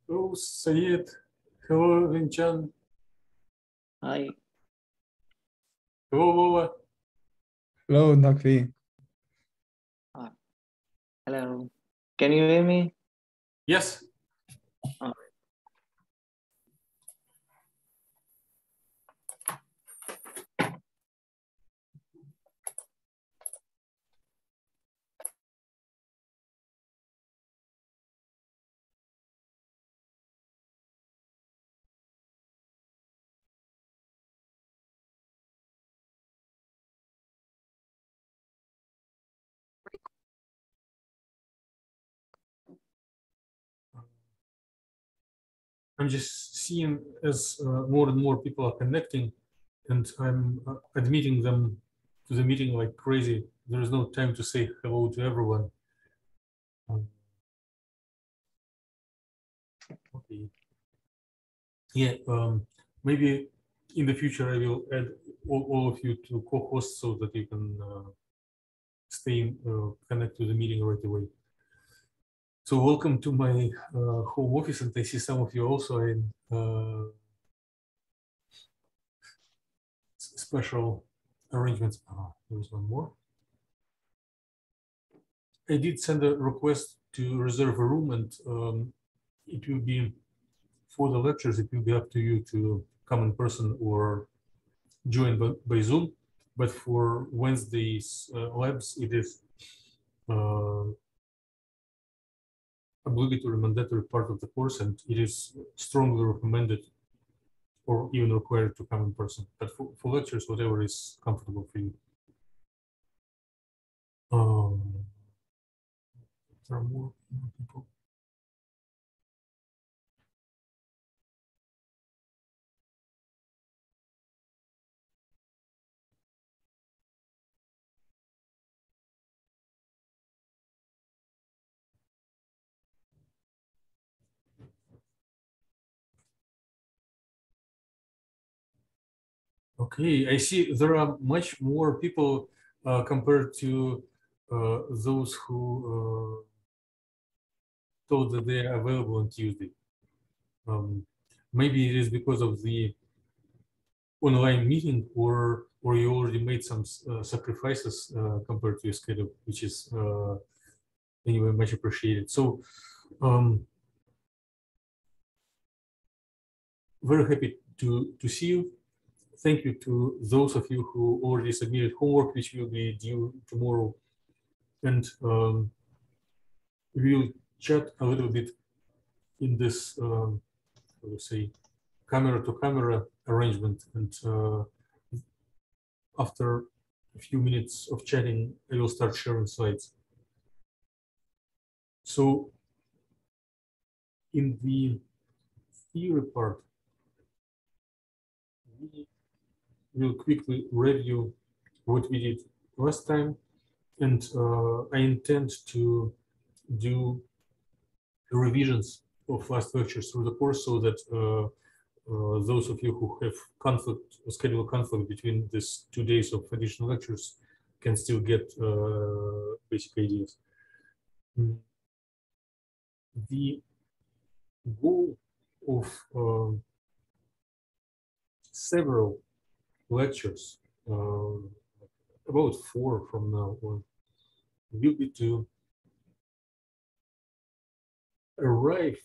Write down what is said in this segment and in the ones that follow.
Hello, Sayed. Hello, Vinchan. Hi. Hello, Lola. Hello, Nakvi. Hello. Can you hear me? Yes. Oh. I'm just seeing as more and more people are connecting, and I'm admitting them to the meeting like crazy. There is no time to say hello to everyone. Okay. Yeah. Maybe in the future I will add all of you to co-host so that you can stay connect to the meeting right away. So welcome to my home office, and I see some of you also in special arrangements. There is one more. I did send a request to reserve a room, and it will be for the lectures. It will be up to you to come in person or join by Zoom. But for Wednesday's labs, it is obligatory, mandatory part of the course, and it is strongly recommended or even required to come in person. But for lectures, whatever is comfortable for you. There are more people. Okay, I see there are much more people compared to those who told that they are available on Tuesday. Maybe it is because of the online meeting, or you already made some sacrifices compared to your schedule, which is anyway much appreciated. So very happy to see you. Thank you to those of you who already submitted homework, which will be due tomorrow. And we'll chat a little bit in this, let's say, camera-to-camera arrangement. And after a few minutes of chatting, I will start sharing slides. So in the theory part, we will quickly review what we did last time. And I intend to do revisions of last lectures through the course so that those of you who have conflict, schedule conflict between these 2 days of additional lectures can still get basic ideas. The goal of several lectures, about 4 from now on, will be to arrive,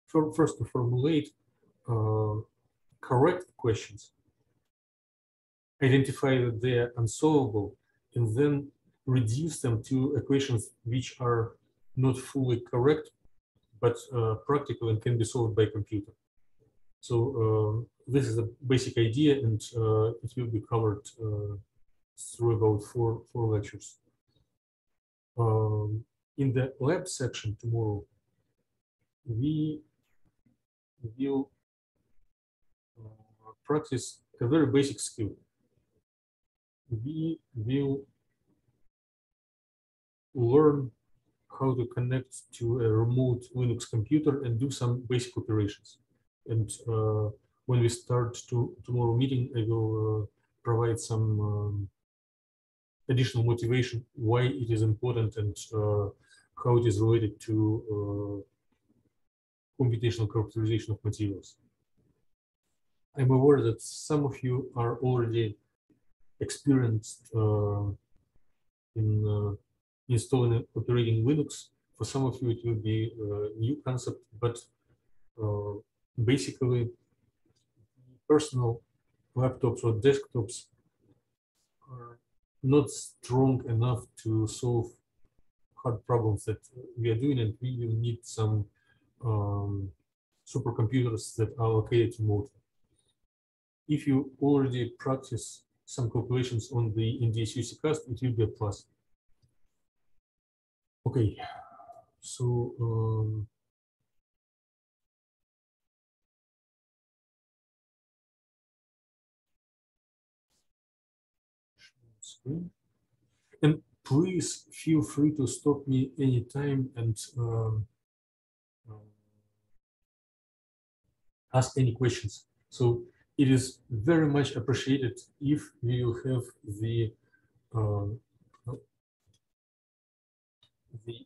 first to formulate correct questions, identify that they are unsolvable, and then reduce them to equations which are not fully correct, but practical and can be solved by computer. So this is a basic idea, and it will be covered through about four lectures. In the lab section tomorrow, we will practice a very basic skill. We will learn how to connect to a remote Linux computer and do some basic operations. And when we start tomorrow meeting, I will provide some additional motivation why it is important and how it is related to computational characterization of materials. I'm aware that some of you are already experienced in installing and operating Linux. For some of you, it will be a new concept, but basically, personal laptops or desktops are not strong enough to solve hard problems that we are doing, and we will need some supercomputers that are located remotely. If you already practice some calculations on the NDSUC cast, it will be a plus. Okay, so screen. And please feel free to stop me anytime and ask any questions. So it is very much appreciated if you have the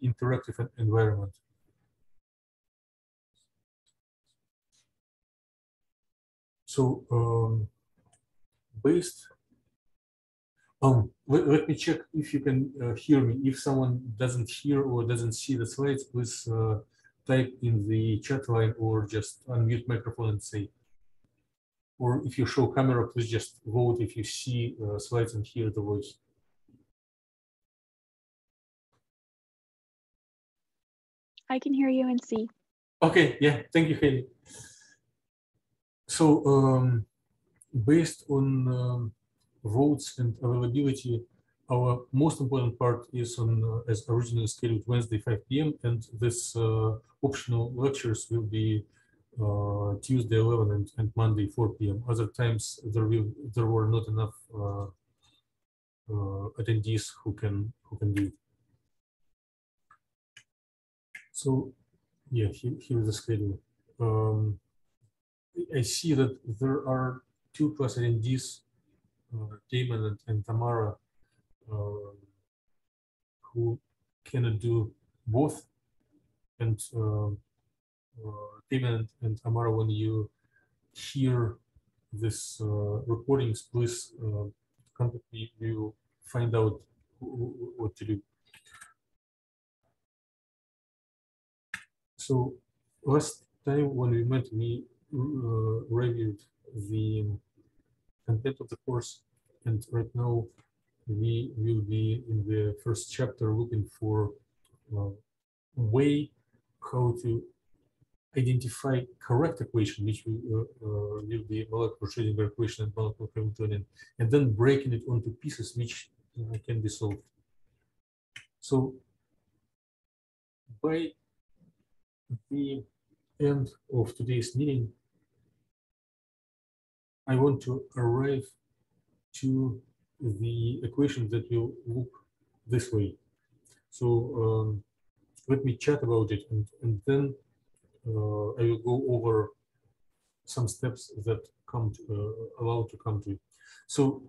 interactive environment. So let me check if you can hear me. If someone doesn't hear or doesn't see the slides, please type in the chat line or just unmute microphone and say. Or if you show camera, please just vote if you see slides and hear the voice. I can hear you and see. Okay, yeah, thank you, Haley. So based on votes and availability, our most important part is on, as originally scheduled, Wednesday 5 p.m. and this optional lectures will be Tuesday 11 and Monday 4 p.m. Other times there were not enough attendees who can do it. So yeah, here is the schedule. I see that there are 2+ attendees, Damon and Tamara, who cannot do both. And Damon and Tamara, when you hear this recordings, please contact me. We will find out what to do. So last time when we met, we reviewed the content of the course, and right now we will be in the first chapter looking for a way how to identify correct equation, which will be molecular Schrödinger equation and molecular Hamiltonian, and then breaking it onto pieces which can be solved. So by the end of today's meeting, I want to arrive to the equation that will look this way. So let me chat about it, and then I will go over some steps that allow to come to it. So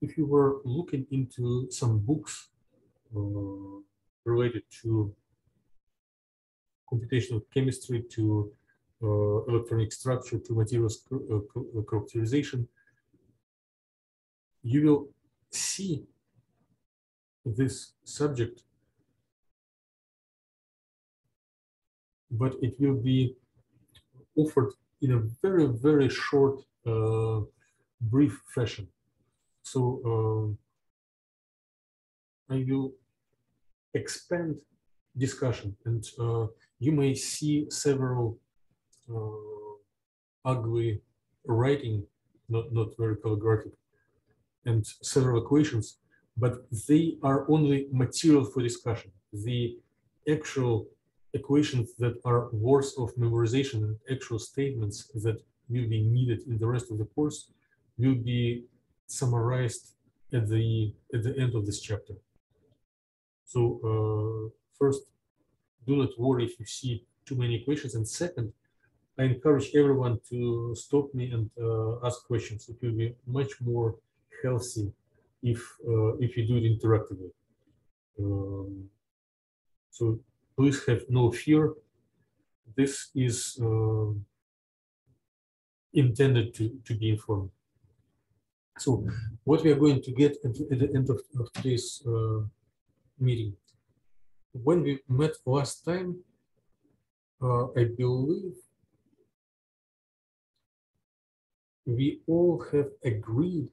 if you were looking into some books related to computational chemistry, to electronic structure, to materials characterization, you will see this subject, but it will be offered in a very, very short, brief fashion. So I will expand discussion, and you may see several ugly writing, not very calligraphic, and several equations, but they are only material for discussion. The actual equations that are worth of memorization and actual statements that will be needed in the rest of the course will be summarized at the end of this chapter. So first, do not worry if you see too many equations, and second, I encourage everyone to stop me and ask questions. It will be much more healthy if you do it interactively. So please have no fear. this is intended to be informed. So what we are going to get at the end of today's meeting. When we met last time, I believe we all have agreed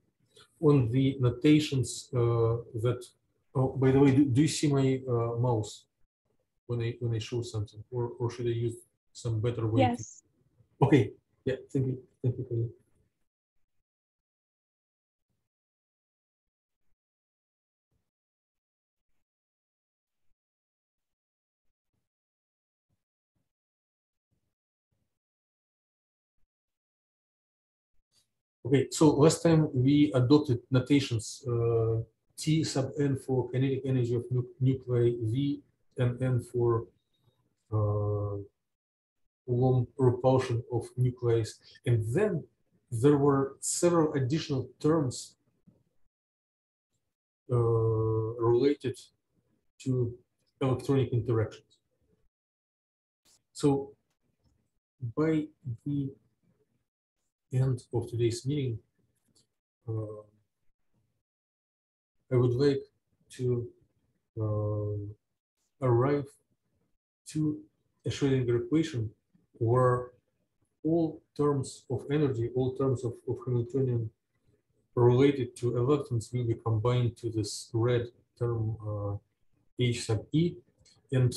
on the notations that. Oh, by the way, do you see my mouse when I show something, or should I use some better way? Yes. Okay. Yeah. Thank you. Thank you for that. Okay, so last time we adopted notations T sub n for kinetic energy of nuclei, V and n for long repulsion of nucleus, and then there were several additional terms related to electronic interactions. So by the end of today's meeting, I would like to arrive to a Schrödinger equation where all terms of energy, all terms of Hamiltonian related to electrons will be combined to this red term H sub E, and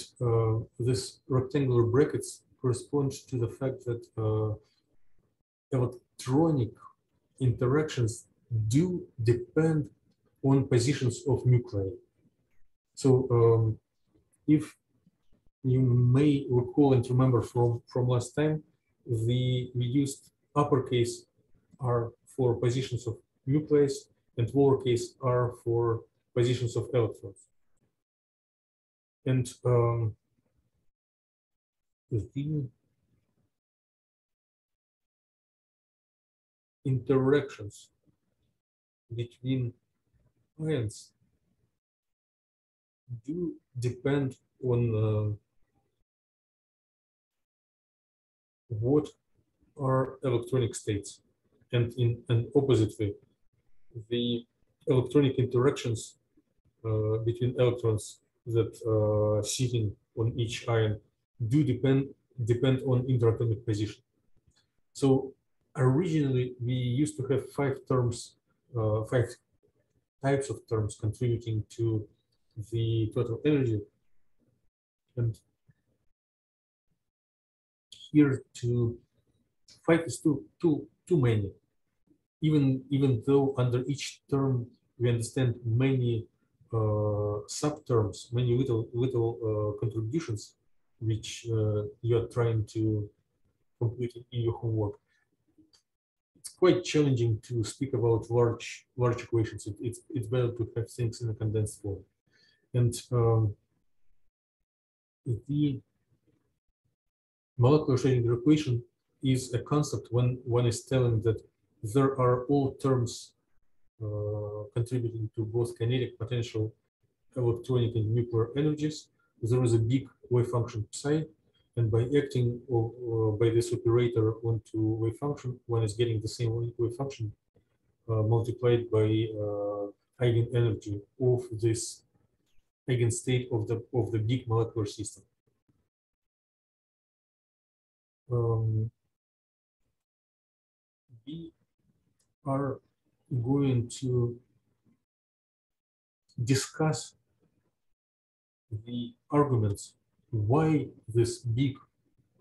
this rectangular brackets correspond to the fact that electronic interactions do depend on positions of nuclei. So if you may recall and remember from last time, we used uppercase R for positions of nucleus and lowercase r for positions of electrons. And the interactions between ions do depend on what are electronic states. And in an opposite way, the electronic interactions between electrons that are sitting on each ion do depend on interatomic position. So originally we used to have five types of terms contributing to the total energy, and here five is too many. Even though under each term we understand many subterms, many little contributions which you are trying to complete in your homework. It's quite challenging to speak about large equations. It's better to have things in a condensed form. And the molecular Schrödinger equation is a concept when one is telling that there are all terms contributing to both kinetic, potential, electronic, and nuclear energies. There is a big wave function psi, and by acting by this operator onto wave function, one is getting the same wave function multiplied by eigenenergy of this eigenstate of the big molecular system. We are going to discuss the arguments why this big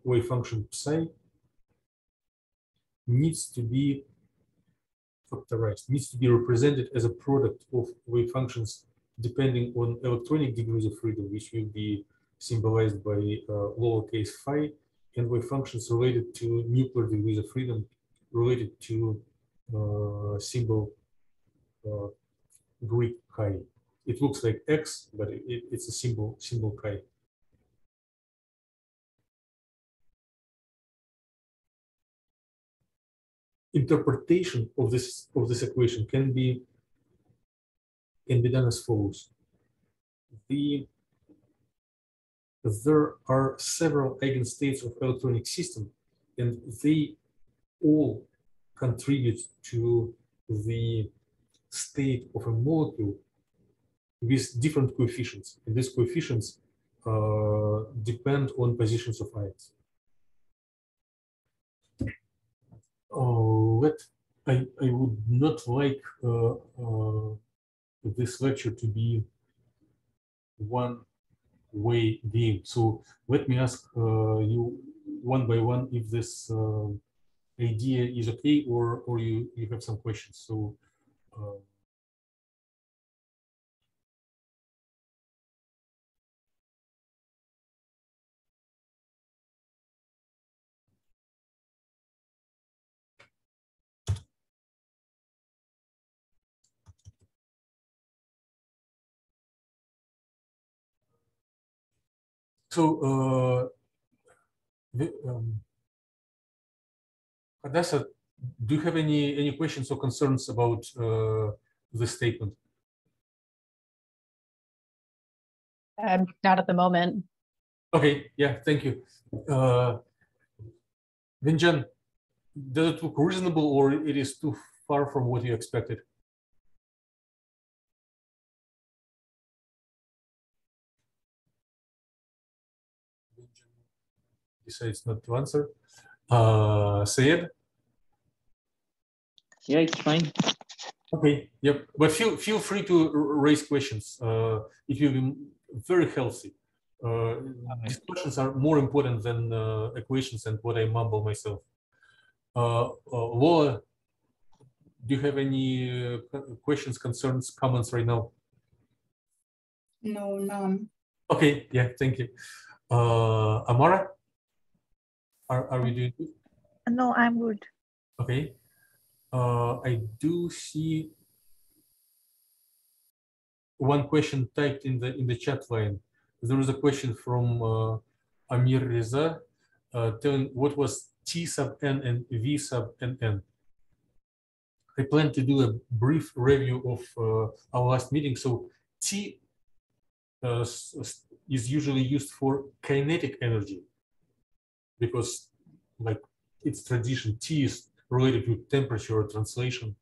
wave function psi needs to be factorized, needs to be represented as a product of wave functions depending on electronic degrees of freedom, which will be symbolized by lowercase phi, and wave functions related to nuclear degrees of freedom related to symbol Greek chi. It looks like X, but it's a symbol chi. Interpretation of this equation can be done as follows. The there are several eigenstates of electronic system, and they all contribute to the state of a molecule with different coefficients. And these coefficients depend on positions of ions. I would not like this lecture to be one-way game. So let me ask you one by one if this idea is okay, or you have some questions. So Hadassah, do you have any questions or concerns about this statement? Not at the moment. Okay, yeah, thank you. Vinjan, does it look reasonable, or it is too far from what you expected? Decides not to answer. Sayed? Yeah, it's fine. Okay, yep. But feel free to raise questions if you're very healthy. These questions are more important than equations and what I mumble myself. Laura, do you have any questions, concerns, comments right now? No, none. Okay, yeah, thank you. Amara, are we doing good? No, I'm good. Okay. I do see one question typed in the chat line. There is a question from Amir Reza telling what was T sub n and V sub n. I plan to do a brief review of our last meeting. So T is usually used for kinetic energy because, like its tradition, T is related to temperature or translation.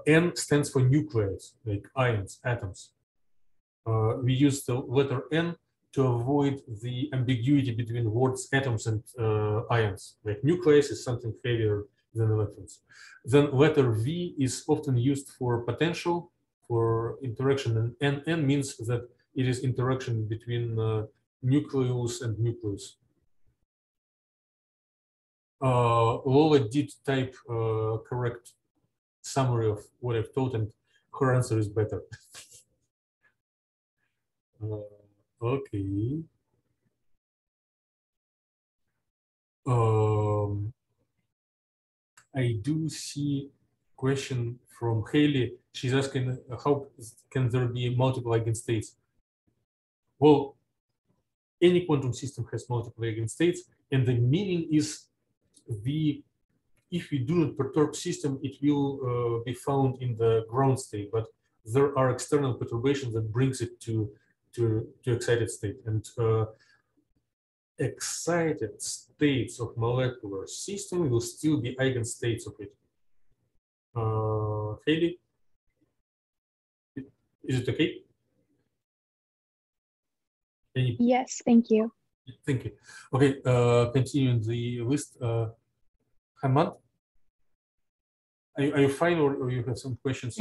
N stands for nucleus, like ions, atoms. We use the letter N to avoid the ambiguity between words atoms and ions. Like nucleus is something heavier than electrons. Then letter V is often used for potential, for interaction, and N means that it is interaction between nucleus and nucleus. Lola did type correct summary of what I've taught, and her answer is better. Okay. I do see question from Haley. She's asking how can there be multiple eigenstates? Well, any quantum system has multiple eigenstates, and the meaning is if you do not perturb system, it will be found in the ground state, but there are external perturbations that brings it to excited state. And excited states of molecular system will still be eigenstates of it. Haley, is it okay? Yes, thank you. Thank you. Okay, continuing the list. Hamad, are you fine, or you have some questions?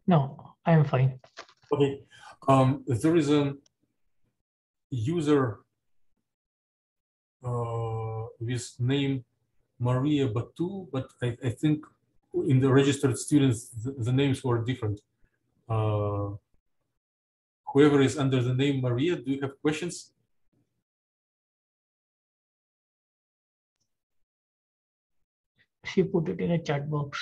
No, I'm fine. Okay. There is a user with name Maria Batu, but I think in the registered students, the names were different. Whoever is under the name Maria, do you have questions? She put it in a chat box.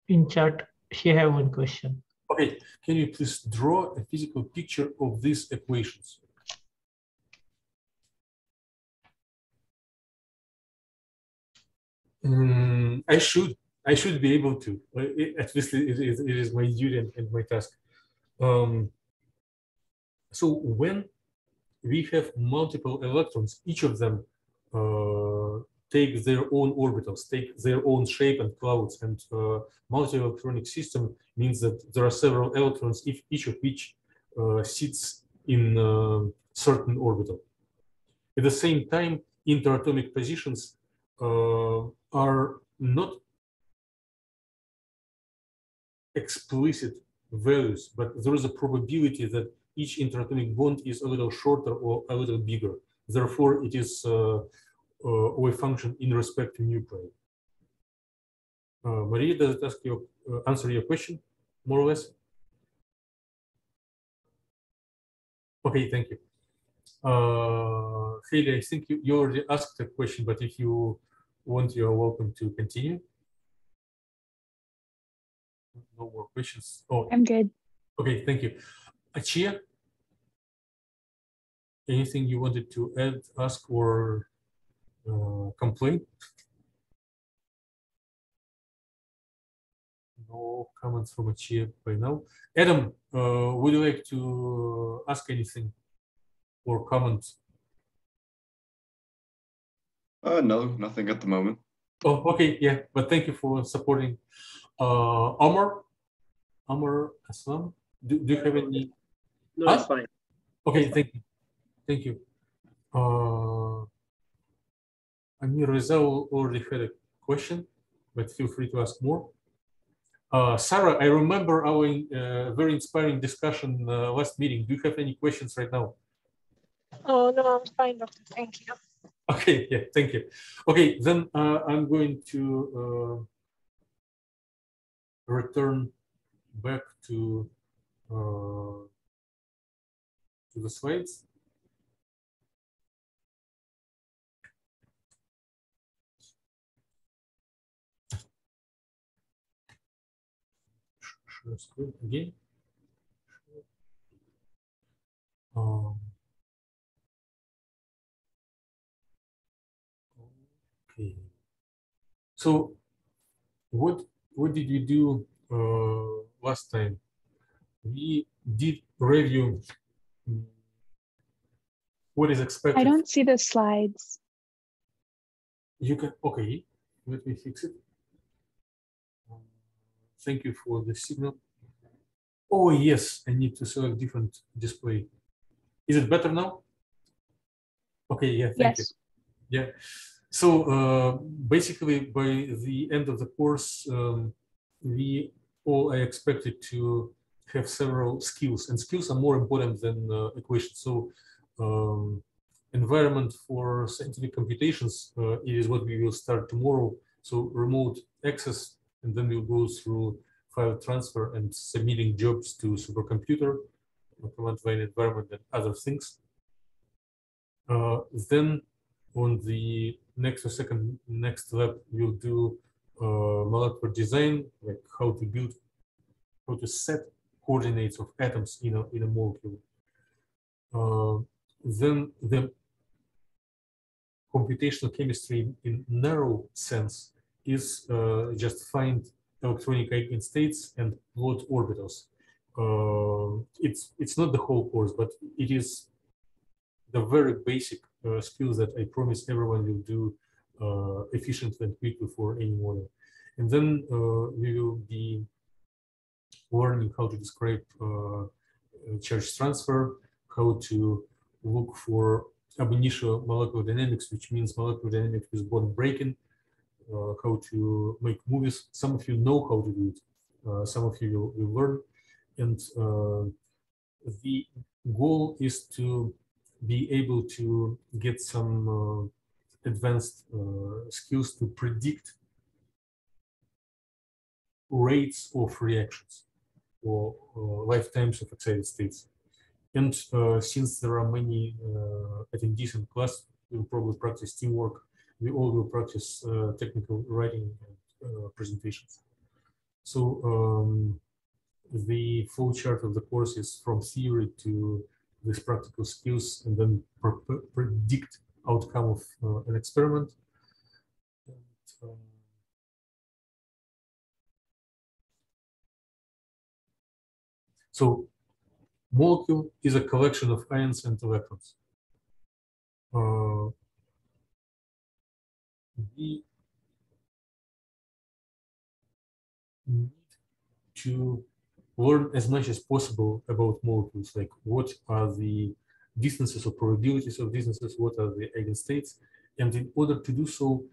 In chat, she have one question. Okay, can you please draw a physical picture of these equations? I should be able to. At least it is my duty and my task. So when we have multiple electrons. Each of them take their own orbitals, take their own shape and clouds. And multi-electronic system means that there are several electrons, if each of which sits in a certain orbital. At the same time, interatomic positions are not explicit values, but there is a probability that each interatomic bond is a little shorter or a little bigger. Therefore, it is a function in respect to nuclei. Maria, does it answer your question, more or less? Okay, thank you. Haley, I think you already asked a question, but if you want, you are welcome to continue. No more questions. Oh, I'm good. Okay, thank you. Achia, anything you wanted to add, ask, or complain? No comments from Achia by now. Adam, would you like to ask anything or comment? No, nothing at the moment. Oh, okay, yeah, but thank you for supporting. Amar Aslam, do you have any? No, it's fine. Okay, thank you. Amir Rizal already had a question, but feel free to ask more. Sarah, I remember our very inspiring discussion last meeting. Do you have any questions right now? Oh, no, I'm fine, doctor. Thank you. Okay, yeah, thank you. Okay, then I'm going to return back to the slides. Share screen again. Okay. So, what did you do last time? We did review what is expected. I don't see the slides. You can, okay, let me fix it. Thank you for the signal. Oh, yes, I need to select different display. Is it better now? Okay, yeah, thank you. Yeah. So basically, by the end of the course, I expected to have several skills, and skills are more important than equations. So environment for scientific computations it is what we will start tomorrow. So remote access, and then we'll go through file transfer and submitting jobs to supercomputer, command line environment, and other things. Then on the next lab, we'll do molecular design, like how to set coordinates of atoms in a molecule. Then the computational chemistry in narrow sense is just find electronic eigenstates and plot orbitals. It's not the whole course, but it is the very basic skills that I promise everyone will do efficiently and quickly for any model. And then we will be learning how to describe charge transfer, how to look for ab initio molecular dynamics, which means molecular dynamics with bond breaking, how to make movies. Some of you know how to do it. Some of you will learn. And the goal is to be able to get some advanced skills to predict rates of reactions or lifetimes of excited states. And since there are many attendees in class, we'll probably practice teamwork. We all will practice technical writing and presentations. So the flow chart of the course is from theory to these practical skills, and then predict outcome of an experiment. And, so molecule is a collection of ions and electrons. we need to learn as much as possible about molecules, like what are the distances or probabilities of distances, what are the eigenstates, and in order to do so,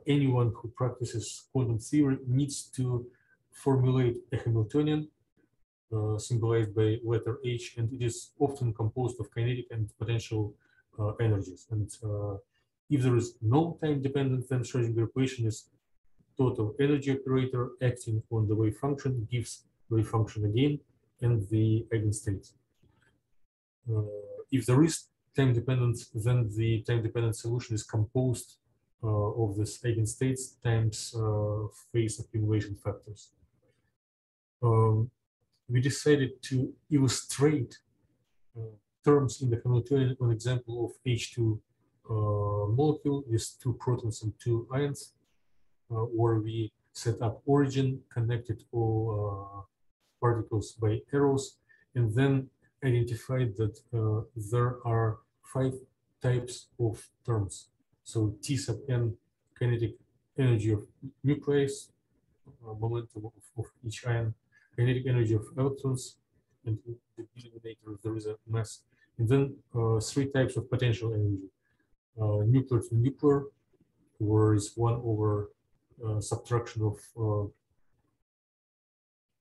anyone who practices quantum theory needs to formulate a Hamiltonian symbolized by letter H, and it is often composed of kinetic and potential energies. And if there is no time-dependent, then Schrödinger equation is total energy operator acting on the wave function gives wave function again and the eigenstates. If there is time dependence, then the time-dependent solution is composed of this eigenstates times phase accumulation factors. We decided to illustrate terms in the Hamiltonian on example of H2 molecule with 2 protons and 2 ions, where we set up origin, connected all particles by arrows, and then identified that there are 5 types of terms. So T sub n, kinetic energy of nucleus, momentum of each ion, kinetic energy of electrons, and in the denominator there is a mass. And then 3 types of potential energy. Nuclear to nuclear, where is 1 over subtraction of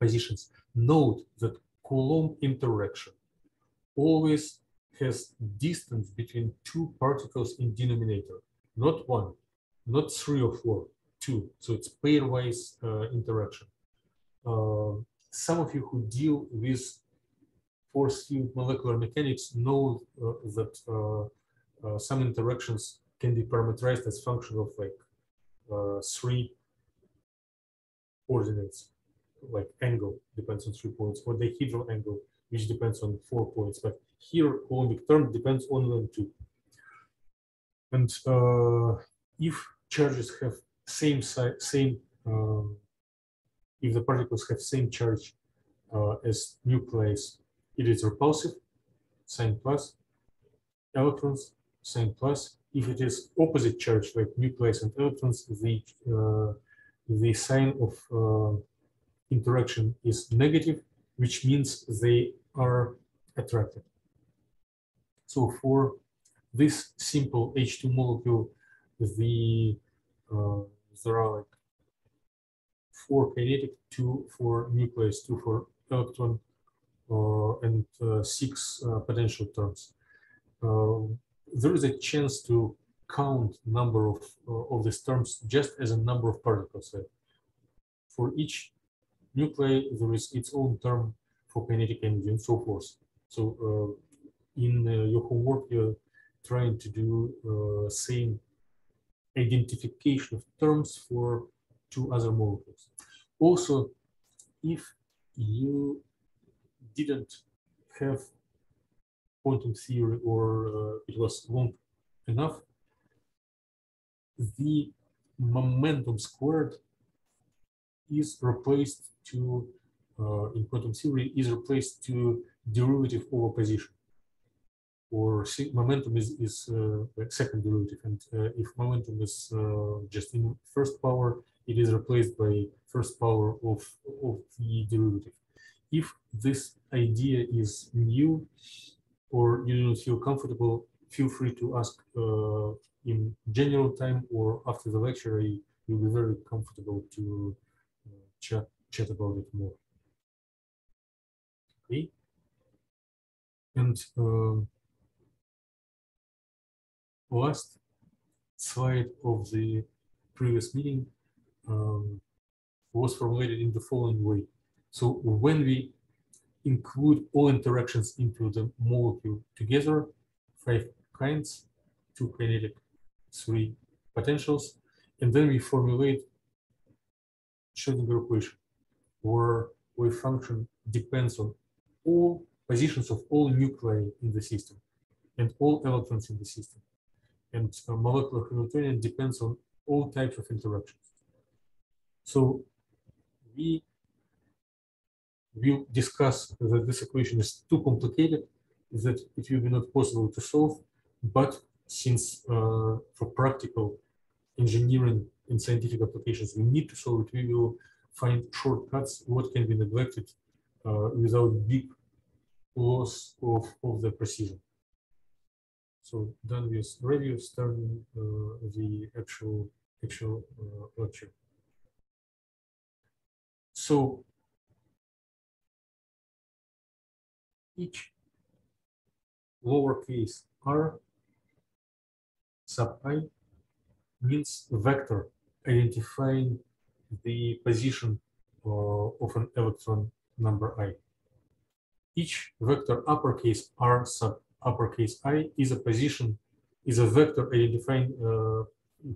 positions. Note that Coulomb interaction always has distance between 2 particles in denominator, not 1, not 3 or 4, 2. So it's pairwise interaction. Some of you who deal with force field molecular mechanics know that some interactions can be parameterized as function of like 3 coordinates, like angle depends on 3 points, or the dihedral angle, which depends on 4 points. But here, Coulombic term depends only on 2. And if charges have if the particles have same charge as nucleus, it is repulsive, sign plus. Electrons, sign plus. If it is opposite charge, like nucleus and electrons, the sign of interaction is negative, which means they are attracted. So for this simple H2 molecule, there are like 4 kinetic, 2 for nucleus, 2 for electron, and 6 potential terms. There is a chance to count number of these terms just as a number of particles. For each nuclei, there is its own term for kinetic energy and so forth. So in your homework, you're trying to do same identification of terms for 2 other molecules. Also, if you didn't have quantum theory or it was long enough, the momentum squared is replaced to, in quantum theory, is replaced to derivative over position. Or momentum is second derivative, and if momentum is just in first power, it is replaced by first power of the derivative. If this idea is new or you don't feel comfortable, feel free to ask in general time or after the lecture. You'll be very comfortable to chat about it more. Okay, and last slide of the previous meeting was formulated in the following way. So when we include all interactions into the molecule together, 5 kinds, 2 kinetic, 3 potentials, and then we formulate Schrödinger equation, where wave function depends on all positions of all nuclei in the system and all electrons in the system. And molecular Hamiltonian depends on all types of interactions. So we will discuss that this equation is too complicated, that it will be not possible to solve, but since for practical engineering and scientific applications, we need to solve it. We will find shortcuts, what can be neglected without big loss of the precision. So done with review, starting the actual lecture. So each lowercase r sub I means vector identifying the position of an electron number I. Each vector uppercase r sub uppercase I is a vector identifying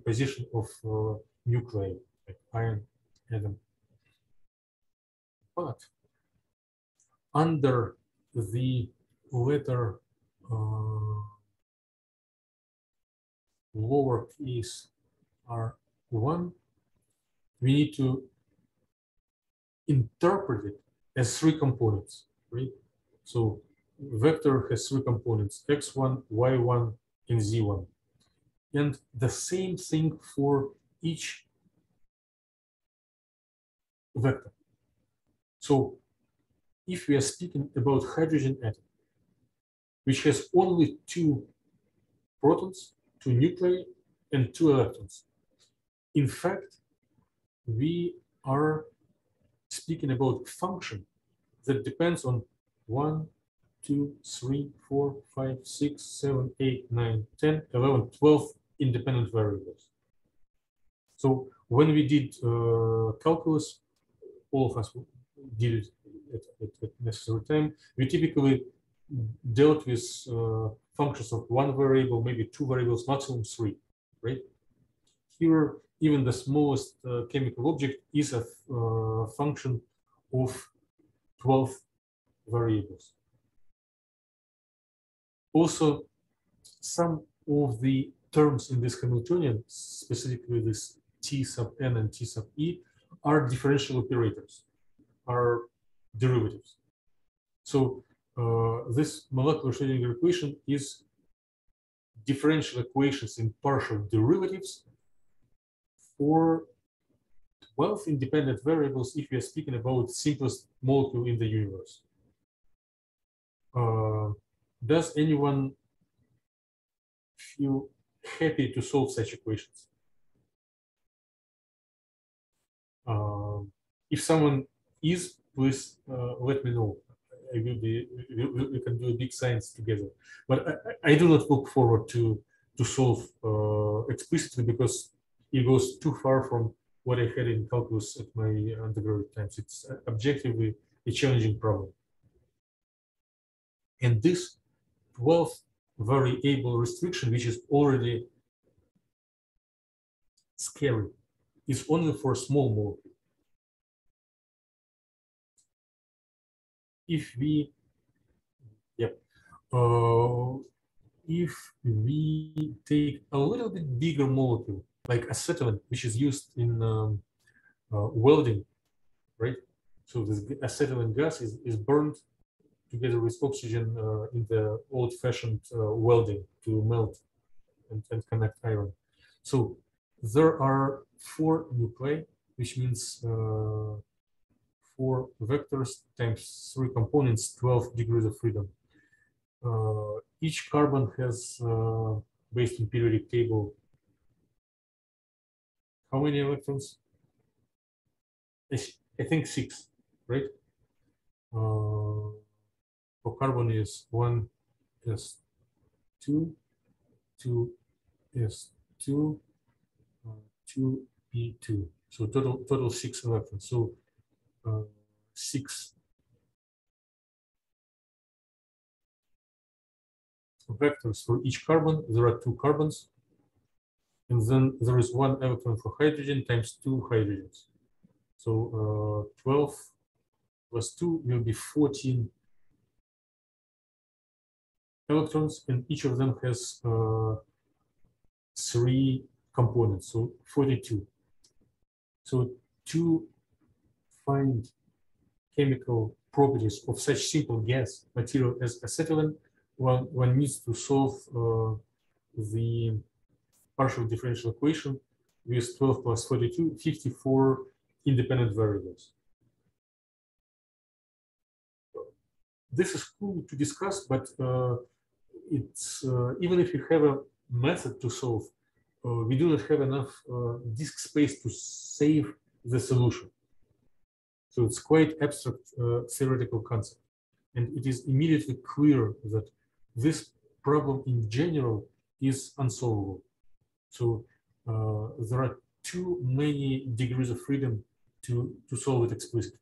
position of nuclei, like iron, atom. But under the letter lowercase r1, we need to interpret it as three components, right? So vector has three components, x1, y1, and z1. And the same thing for each vector. So if we are speaking about hydrogen atom, which has only two protons, two nuclei, and two electrons, in fact, we are speaking about function that depends on 1, 2, 3, 4, 5, 6, 7, 8, 9, 10, 11, 12 independent variables. So when we did calculus, all of us did it at necessary time, we typically dealt with functions of one variable, maybe two variables, maximum three, right? Here, even the smallest chemical object is a function of 12 variables. Also, some of the terms in this Hamiltonian, specifically this T sub n and T sub e, are differential operators, are derivatives. So this molecular Schrödinger equation is differential equations in partial derivatives for 12 independent variables if we are speaking about simplest molecule in the universe. Does anyone feel happy to solve such equations? If someone is, please let me know. I will be. We can do a big science together. But I do not look forward to solve explicitly because it goes too far from what I had in calculus at my undergraduate times. It's objectively a challenging problem. And this 12 variable restriction, which is already scary, is only for small molecules. If we, if we take a little bit bigger molecule, like acetylene, which is used in welding, right? So this acetylene gas is burned together with oxygen in the old-fashioned welding to melt and connect iron. So there are 4 nuclei, which means 4 vectors times 3 components, 12 degrees of freedom. Each carbon has, based on periodic table, how many electrons? I think 6, right? For carbon is 1 s 2, 2 s 2, 2 p2. So total 6 electrons. So 6 vectors for each carbon. There are 2 carbons, and then there is 1 electron for hydrogen times 2 hydrogens. So 12 plus 2 will be 14 electrons, and each of them has 3 components, so 42. So to find chemical properties of such simple gas material as acetylene, one needs to solve the partial differential equation with 12 plus 42, 54 independent variables. This is cool to discuss, but it's even if you have a method to solve, we do not have enough disk space to save the solution. So it's quite abstract theoretical concept. And it is immediately clear that this problem in general is unsolvable. So there are too many degrees of freedom to solve it explicitly.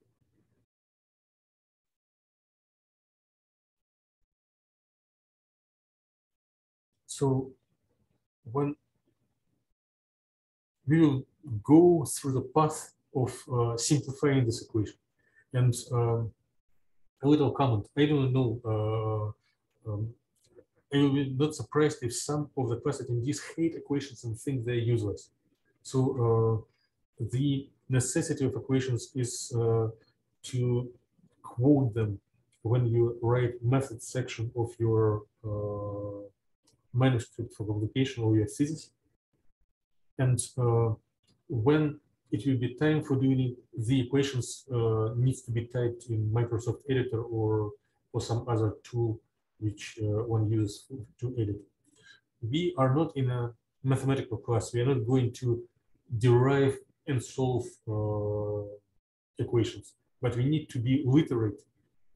So when we will go through the path of simplifying this equation, and a little comment, I don't know, I will be not surprised if some of the class attendees hate equations and think they're useless. So the necessity of equations is to quote them when you write method section of your manuscript for publication or your thesis. And when it will be time for doing it, the equations needs to be typed in Microsoft Editor or some other tool which one uses to edit. We are not in a mathematical class. We are not going to derive and solve equations, but we need to be literate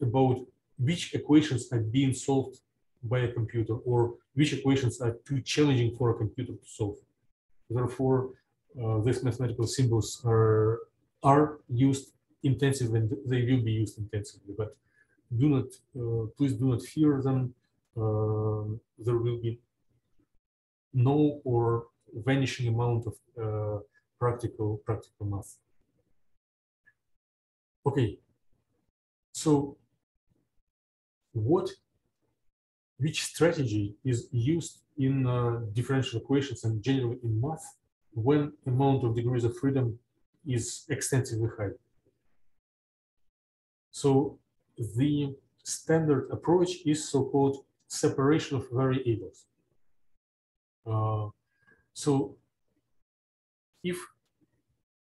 about which equations are being solved by a computer or which equations are too challenging for a computer to solve. Therefore, these mathematical symbols are used intensively, and they will be used intensively. But do not, please do not fear them. There will be no or vanishing amount of practical math. Okay. So, which strategy is used in differential equations and generally in math when amount of degrees of freedom is extensively high? So the standard approach is so-called separation of variables. So if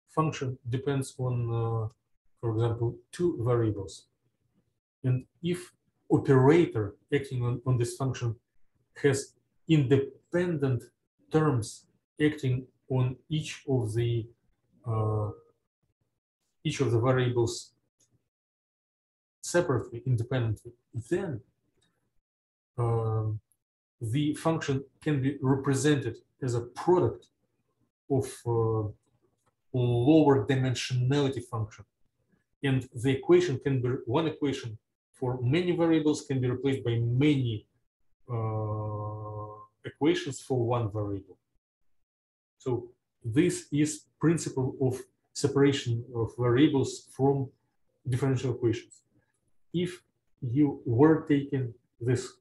function depends on, for example, two variables, and if operator acting on this function has independent terms acting on each of the variables separately, independently, then the function can be represented as a product of lower dimensionality function, and the equation can be one equation for many variables can be replaced by many equations for one variable. So this is principle of separation of variables from differential equations. If you were taking this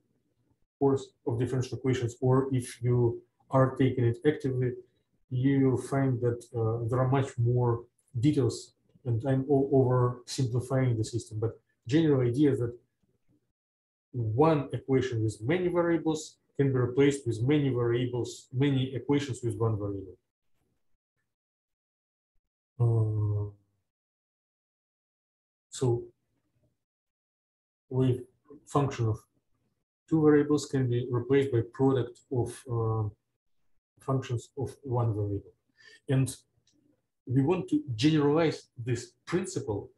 course of differential equations, or if you are taking it actively, you will find that there are much more details, and I'm oversimplifying the system, but general idea is that one equation with many variables can be replaced with many variables, many equations with one variable. So with function of two variables can be replaced by product of functions of one variable. And we want to generalize this principle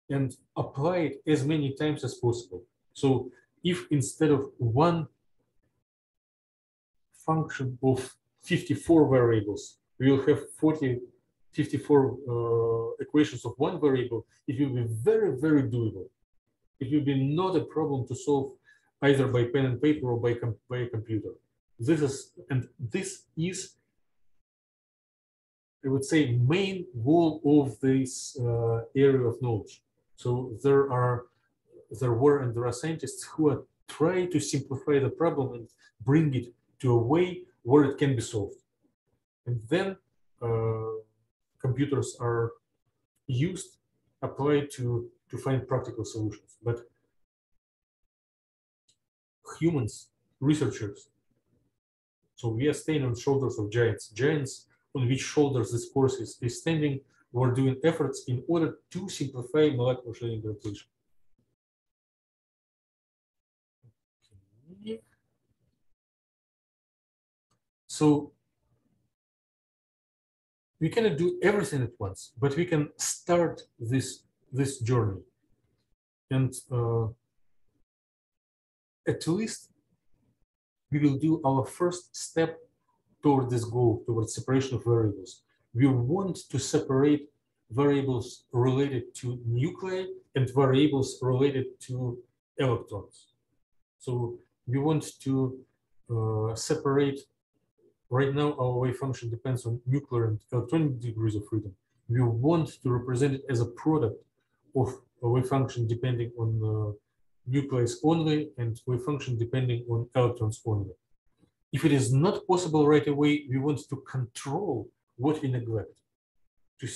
and apply it as many times as possible. So if instead of one function of 54 variables, we will have 54 equations of one variable, it will be very, very doable. It will be not a problem to solve either by pen and paper or by a computer. This is, I would say, main goal of this area of knowledge. So there were and there are scientists who are trying to simplify the problem and bring it to a way where it can be solved. And then computers are used, applied to find practical solutions. But humans, researchers, So we are standing on shoulders of giants. Giants on which shoulders this course is standing were doing efforts in order to simplify molecular chain interpretation. Okay. So we cannot do everything at once, but we can start this journey. And at least we will do our first step toward this goal, towards separation of variables. We want to separate variables related to nuclei and variables related to electrons. So we want to separate. Right now, our wave function depends on nuclear and electronic degrees of freedom. We want to represent it as a product of a wave function depending on nucleus only and wave function depending on electrons only. If it is not possible right away, we want to control what we neglect. To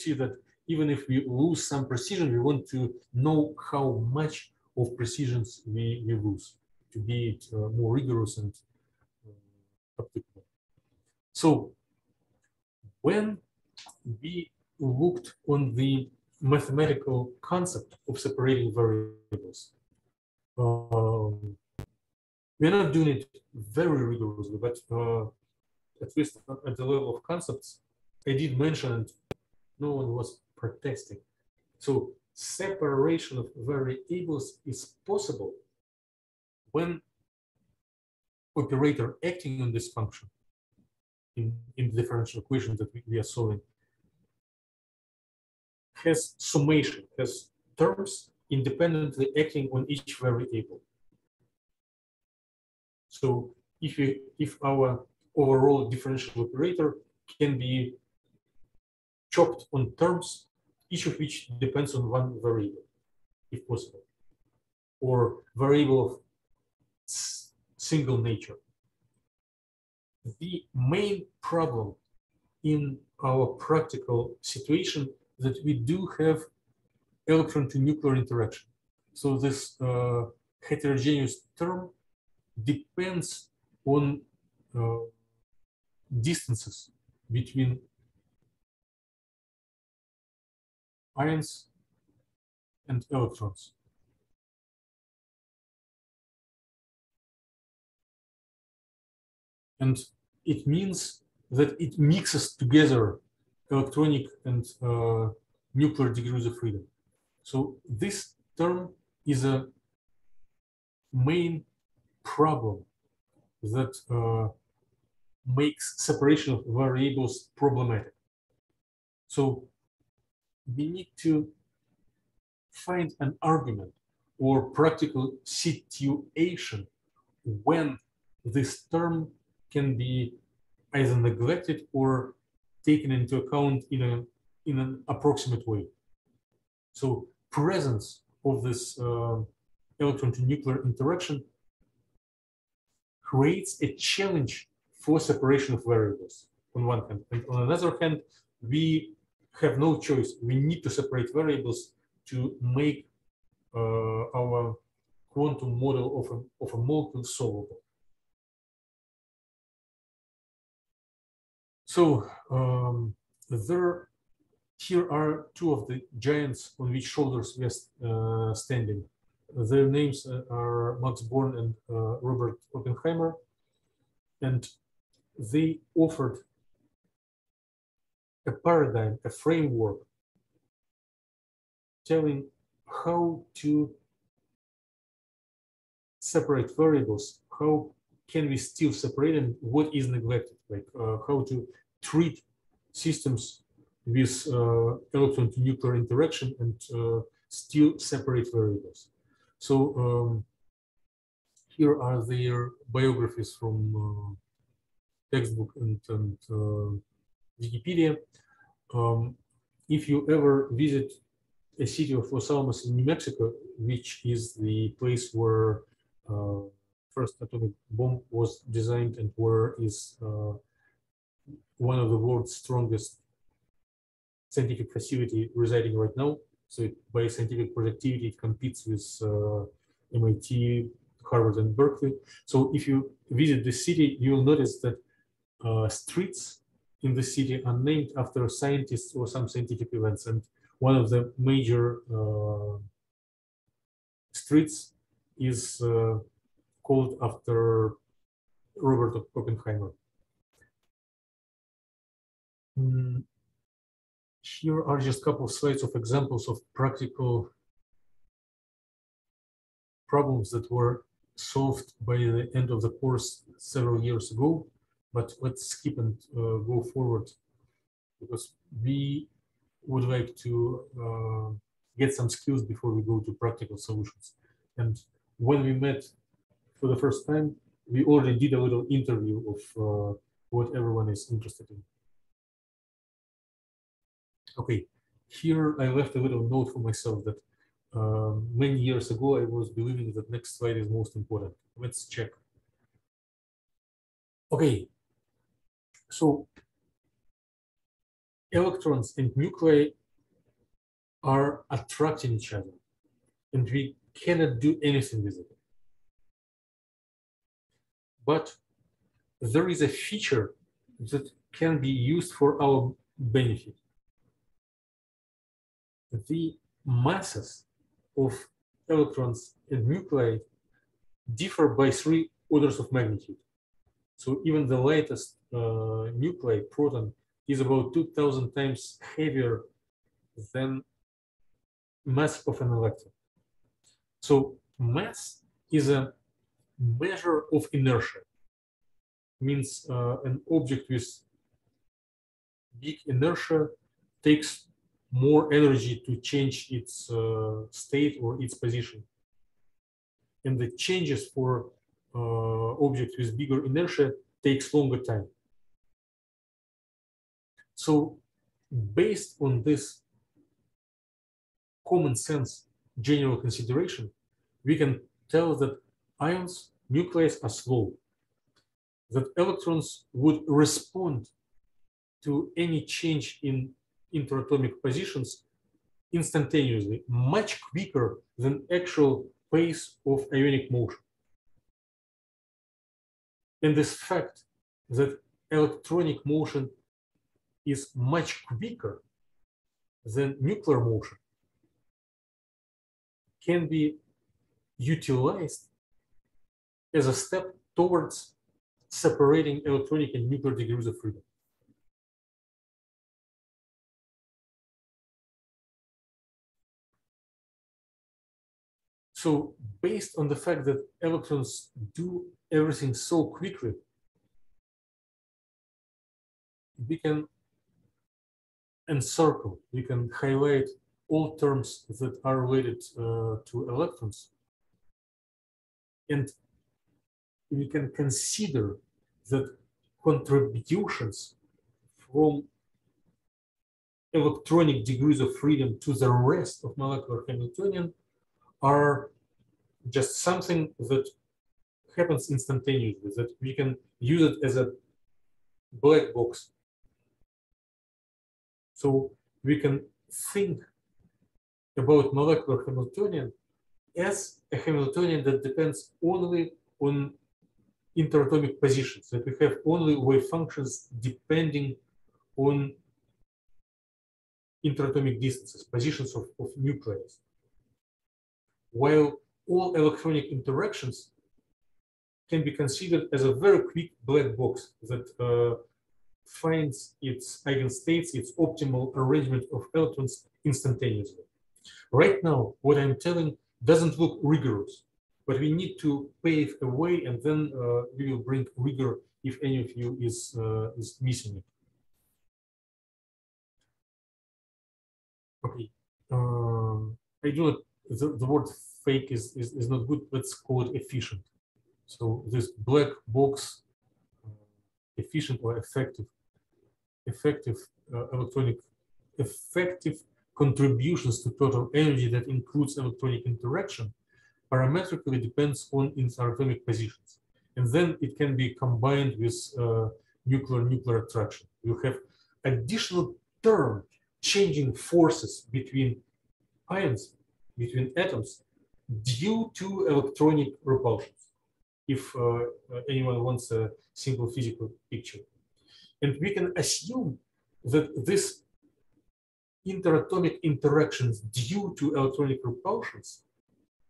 see that even if we lose some precision, we want to know how much of precisions we lose to be more rigorous and applicable. So when we looked on the mathematical concept of separating variables, we're not doing it very rigorously, but at least at the level of concepts, I did mention it, no one was protesting. So separation of variables is possible when operator acting on this function in the differential equation that we are solving has summation, has terms independently acting on each variable. So if our overall differential operator can be chopped on terms, each of which depends on one variable, if possible, or variable of single nature. The main problem in our practical situation that we do have electron to nuclear interaction. So this heterogeneous term depends on distances between ions and electrons. And it means that it mixes together electronic and nuclear degrees of freedom. So this term is a main problem that makes separation of variables problematic. So we need to find an argument or practical situation when this term can be either neglected or taken into account in an approximate way. So presence of this electron to nuclear interaction creates a challenge for separation of variables on one hand, and on another hand, we have no choice. We need to separate variables to make our quantum model of a molecule solvable. So here are two of the giants on which shoulders we are standing. Their names are Max Born and Robert Oppenheimer, and they offered a paradigm, a framework, telling how to separate variables, how can we still separate and what is neglected, like how to treat systems with electron to nuclear interaction and still separate variables. So here are their biographies from textbook and Wikipedia. If you ever visit a city of Los Alamos in New Mexico, which is the place where first atomic bomb was designed and where is one of the world's strongest scientific facility residing right now. So by scientific productivity, it competes with MIT, Harvard and Berkeley. So if you visit the city, you will notice that streets in the city are named after scientists or some scientific events. And one of the major streets is called after Robert Oppenheimer. Here are just a couple of slides of examples of practical problems that were solved by the end of the course several years ago, but let's skip and go forward because we would like to get some skills before we go to practical solutions. And when we met for the first time, we already did a little interview of what everyone is interested in. Okay, here I left a little note for myself that many years ago I was believing that next slide is most important. Let's check. Okay, so electrons and nuclei are attracting each other, and we cannot do anything with it. But there is a feature that can be used for our benefit. The masses of electrons and nuclei differ by 3 orders of magnitude. So even the lightest nuclei, proton, is about 2,000 times heavier than mass of an electron. So mass is a measure of inertia. Means an object with big inertia takes more energy to change its state or its position. And the changes for objects with bigger inertia takes longer time. So based on this common sense general consideration, we can tell that ions, nuclei are slow, that electrons would respond to any change in interatomic positions instantaneously, much quicker than actual pace of ionic motion. And this fact that electronic motion is much quicker than nuclear motion can be utilized as a step towards separating electronic and nuclear degrees of freedom. So based on the fact that electrons do everything so quickly, we can encircle, we can highlight all terms that are related to electrons. And we can consider that contributions from electronic degrees of freedom to the rest of molecular Hamiltonian are just something that happens instantaneously, that we can use it as a black box. So we can think about molecular Hamiltonian as a Hamiltonian that depends only on interatomic positions, that we have only wave functions depending on interatomic distances, positions of nuclei. While all electronic interactions can be considered as a very quick black box that finds its eigenstates, its optimal arrangement of electrons instantaneously. Right now, what I'm telling doesn't look rigorous, but we need to pave a way, and then we will bring rigor if any of you is missing it. Okay, I do not. The word fake is not good. Let's call it efficient. So this black box, efficient or effective contributions to total energy that includes electronic interaction parametrically depends on interatomic positions, and then it can be combined with nuclear attraction. You have additional term changing forces between ions, between atoms, due to electronic repulsions, if anyone wants a simple physical picture. And we can assume that this interatomic interactions due to electronic repulsions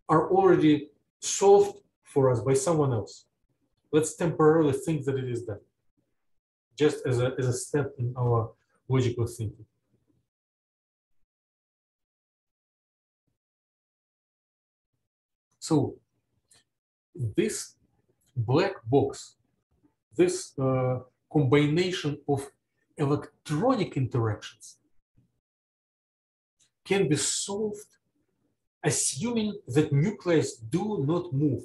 are already solved for us by someone else. Let's temporarily think that it is that, just as a step in our logical thinking. So this black box, this combination of electronic interactions can be solved assuming that nuclei do not move,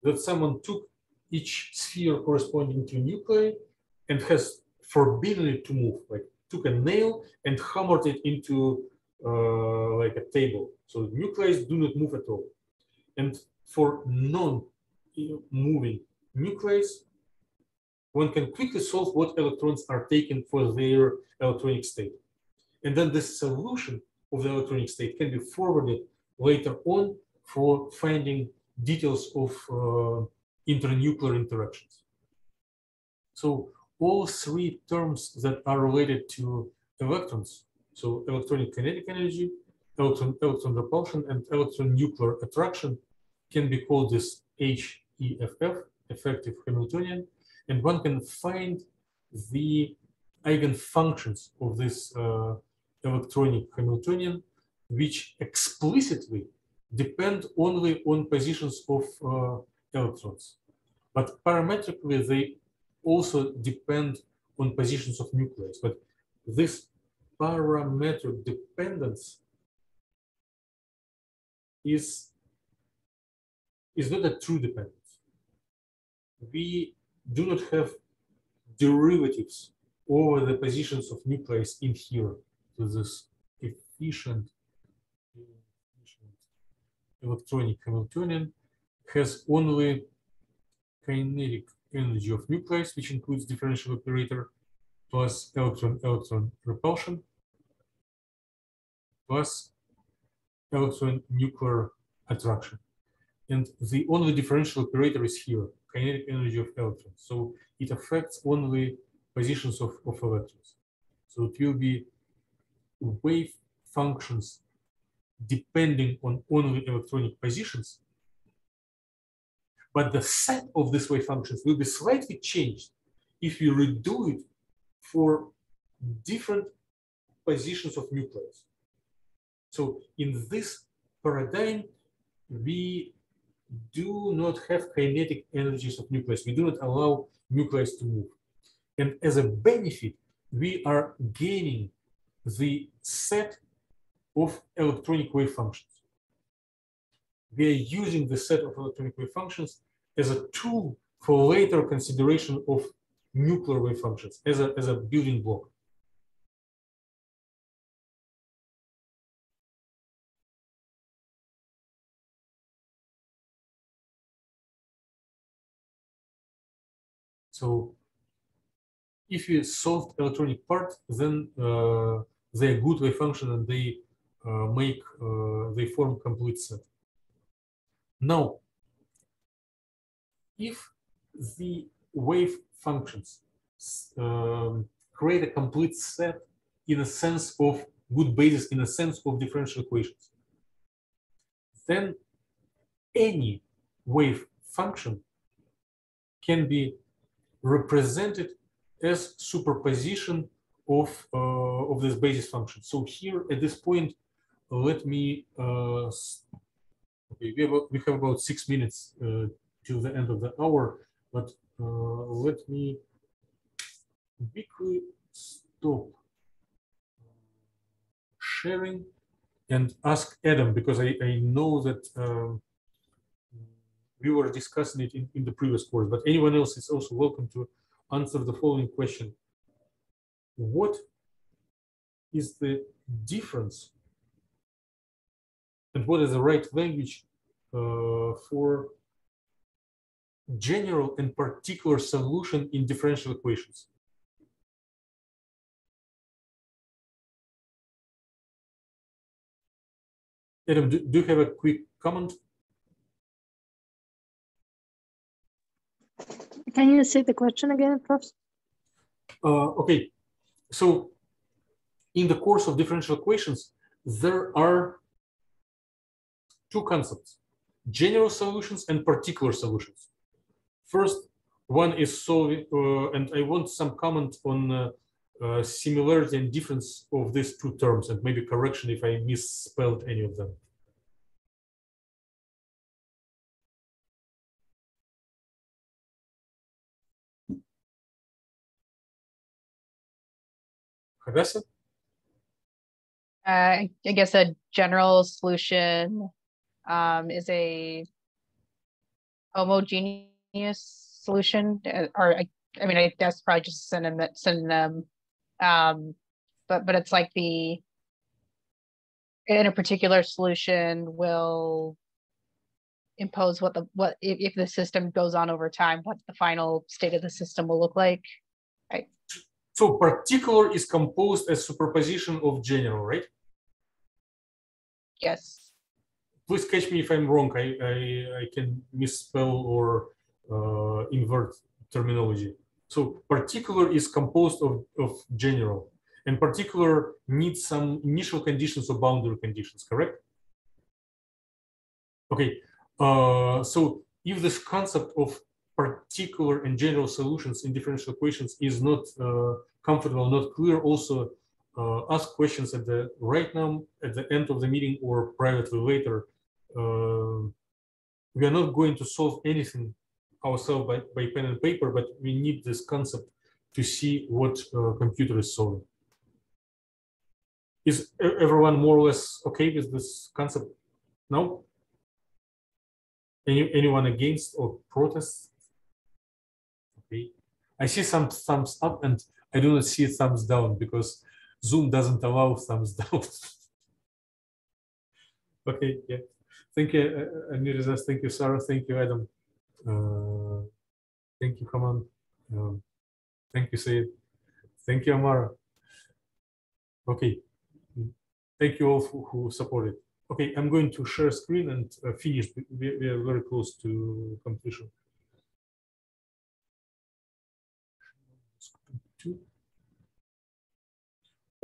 that someone took each sphere corresponding to nuclei and has forbidden it to move, like took a nail and hammered it into like a table. So nuclei do not move at all. And for non-moving nuclei, one can quickly solve what electrons are taken for their electronic state. And then the solution of the electronic state can be forwarded later on for finding details of internuclear interactions. So all three terms that are related to electrons, so electronic kinetic energy, electron repulsion, and electron nuclear attraction, can be called this HEFF, effective Hamiltonian, and one can find the eigenfunctions of this electronic Hamiltonian, which explicitly depend only on positions of electrons. But parametrically, they also depend on positions of nuclei. But this parametric dependence is not a true dependence. We do not have derivatives over the positions of nuclei in here. So this efficient electronic Hamiltonian has only kinetic energy of nuclei, which includes differential operator, plus electron repulsion, plus electron nuclear attraction. And the only differential operator is here, kinetic energy of electrons. So it affects only positions of electrons. So it will be wave functions depending on only electronic positions. But the set of these wave functions will be slightly changed if we redo it for different positions of nuclei. So in this paradigm, we do not have kinetic energies of nuclei. We do not allow nuclei to move. And as a benefit, we are gaining the set of electronic wave functions. We are using the set of electronic wave functions as a tool for later consideration of nuclear wave functions as a building block. So if you solve electronic part, then they're good wave function and they they form complete set. Now, if the wave functions create a complete set in a sense of good basis, in a sense of differential equations, then any wave function can be represented as superposition of this basis function. So here at this point, let me okay, we have about 6 minutes till the end of the hour, but let me quickly stop sharing and ask Adam, because I know that we were discussing it in the previous course, but anyone else is also welcome to answer the following question. What is the difference and what is the right language for general and particular solution in differential equations? Adam, do you have a quick comment? Can you say the question again, Prof? Okay, so in the course of differential equations, there are two concepts: general solutions and particular solutions. First, one is solving, and I want some comment on similarity and difference of these two terms, and maybe correction if I misspelled any of them. Hadassah? I guess a general solution is a homogeneous solution, or I mean, I guess probably just synonym. But it's like in a particular solution will impose what if the system goes on over time, what the final state of the system will look like. Right. So particular is composed as superposition of general, right? Yes. Please catch me if I'm wrong. I can misspell or invert terminology. So particular is composed of general, and particular needs some initial conditions or boundary conditions, correct? Okay, so if this concept of particular and general solutions in differential equations is not comfortable, not clear, also ask questions at the right now, at the end of the meeting, or privately later. We are not going to solve anything ourselves by pen and paper, but we need this concept to see what computer is solving. Is everyone more or less okay with this concept? No? Anyone against or protest? Okay. I see some thumbs up and I do not see thumbs down because Zoom doesn't allow thumbs down. Okay, yeah. Thank you, Amirzas. Thank you, Sarah. Thank you, Adam. Thank you, Kaman. Thank you, Sayed. Thank you, Amara. Okay. Thank you all who supported. Okay, I'm going to share screen and finish. We are very close to completion.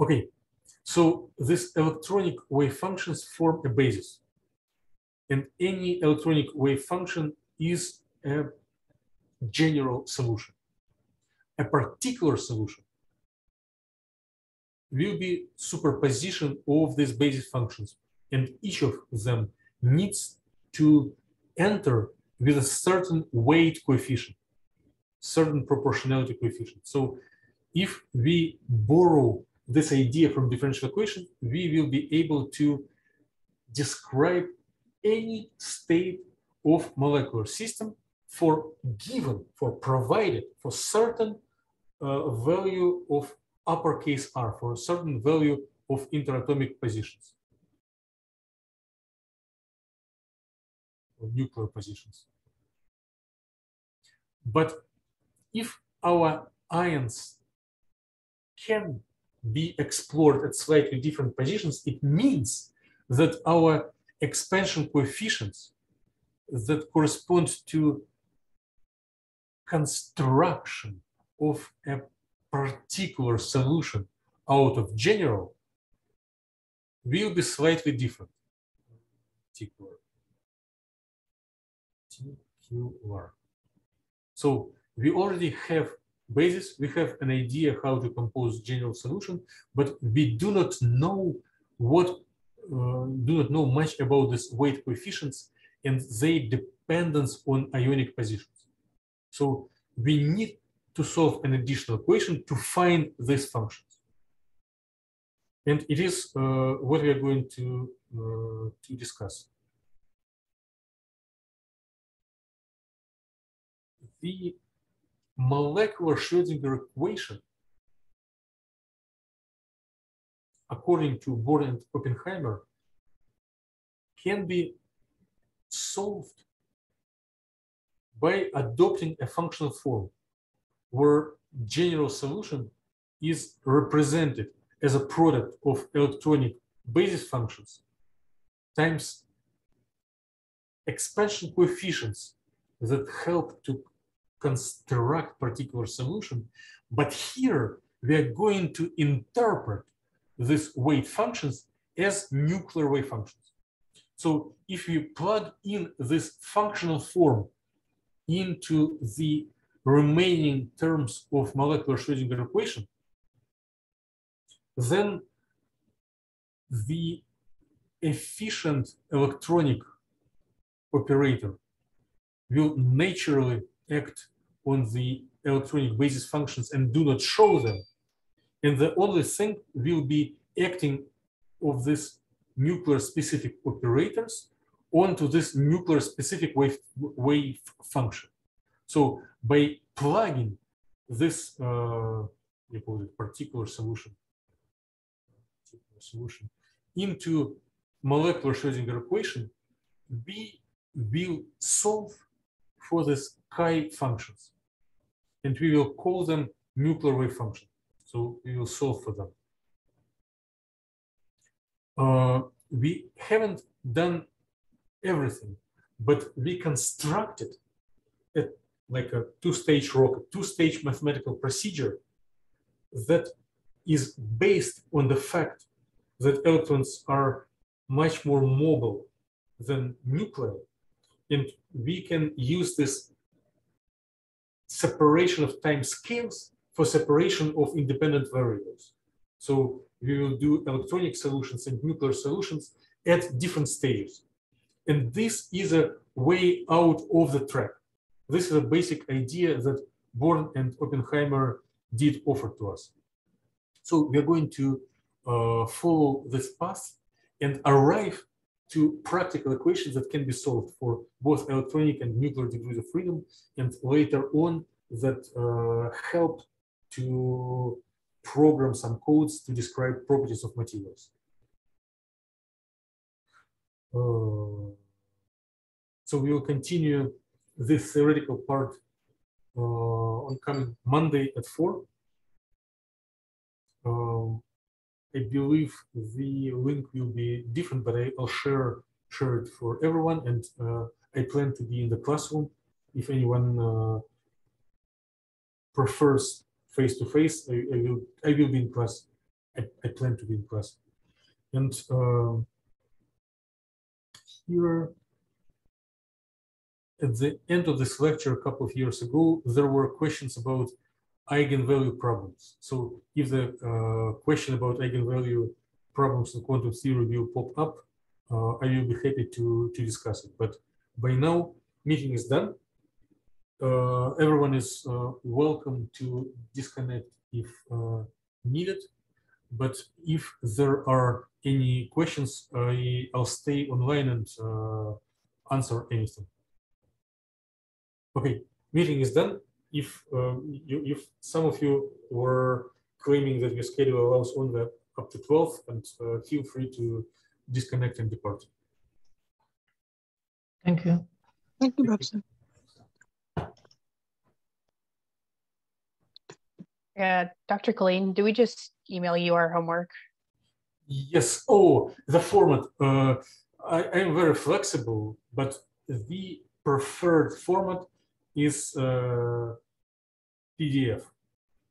Okay, so this electronic wave functions form a basis. And any electronic wave function is a general solution. A particular solution will be superposition of these basis functions, and each of them needs to enter with a certain weight coefficient, certain proportionality coefficient. So if we borrow this idea from differential equation, we will be able to describe any state of molecular system for given, for provided, for certain value of uppercase R, for a certain value of interatomic positions, or nuclear positions. But if our ions can be explored at slightly different positions, it means that our expansion coefficients that correspond to construction of a particular solution out of general will be slightly different. TQR. So we already have basis, we have an idea how to compose general solution, but we do not know much about this weight coefficients and their dependence on ionic positions. So we need to solve an additional equation to find these functions. And it is what we are going to discuss. The molecular Schrödinger equation, according to Bohr and Oppenheimer, can be solved by adopting a functional form where general solution is represented as a product of electronic basis functions times expansion coefficients that help to construct particular solution. But here we are going to interpret these wave functions as nuclear wave functions. So if you plug in this functional form into the remaining terms of molecular Schrödinger equation, then the efficient electronic operator will naturally act on the electronic basis functions and do not show them. And the only thing will be acting of this nuclear specific operators onto this nuclear specific wave function. So by plugging this you call it particular solution into molecular Schrödinger equation, we will solve for these chi functions, and we will call them nuclear wave function. So we will solve for them. We haven't done everything, but we constructed it like a two-stage rocket, two-stage mathematical procedure that is based on the fact that electrons are much more mobile than nuclei, and we can use this separation of time scales for separation of independent variables. So we will do electronic solutions and nuclear solutions at different stages. And this is a way out of the track. This is a basic idea that Born and Oppenheimer did offer to us. So we're going to follow this path and arrive to practical equations that can be solved for both electronic and nuclear degrees of freedom, and later on that help to program some codes to describe properties of materials. So we will continue this theoretical part on coming Monday at 4. I believe the link will be different, but I'll share it for everyone, and I plan to be in the classroom. If anyone prefers face-to-face, I will be in class. I plan to be in class. And here, at the end of this lecture a couple of years ago, there were questions about eigenvalue problems. So if the question about eigenvalue problems in quantum theory will pop up, I will be happy to discuss it. But by now, meeting is done. Everyone is welcome to disconnect if needed. But if there are any questions, I'll stay online and answer anything. Okay, meeting is done. If some of you were claiming that your schedule allows only up to 12, and feel free to disconnect and depart. Thank you. Thank you, Professor. Dr. Colleen, do we just email you our homework? Yes. Oh, the format. I am very flexible, but the preferred format is PDF,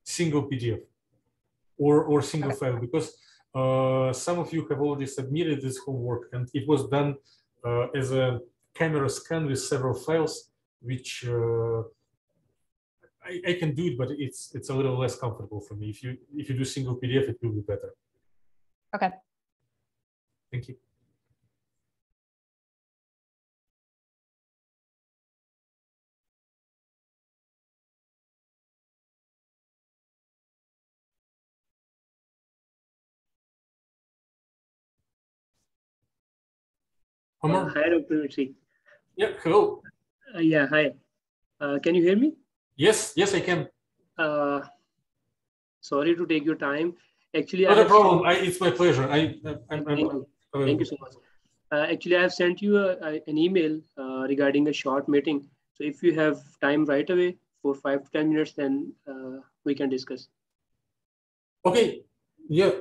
single PDF, or single file, because some of you have already submitted this homework, and it was done as a camera scan with several files, which I can do it, but it's a little less comfortable for me. If you do single PDF, it will be better. Okay. Thank you. Hi, Dr. Mitri. Yeah, hello. Yeah, hi. Can you hear me? Yes, I can. Sorry to take your time. Actually, not a problem. It's my pleasure. Thank you so much. Actually, I have sent you an email regarding a short meeting. So if you have time right away for 5 to 10 minutes, then we can discuss. Okay. Yeah.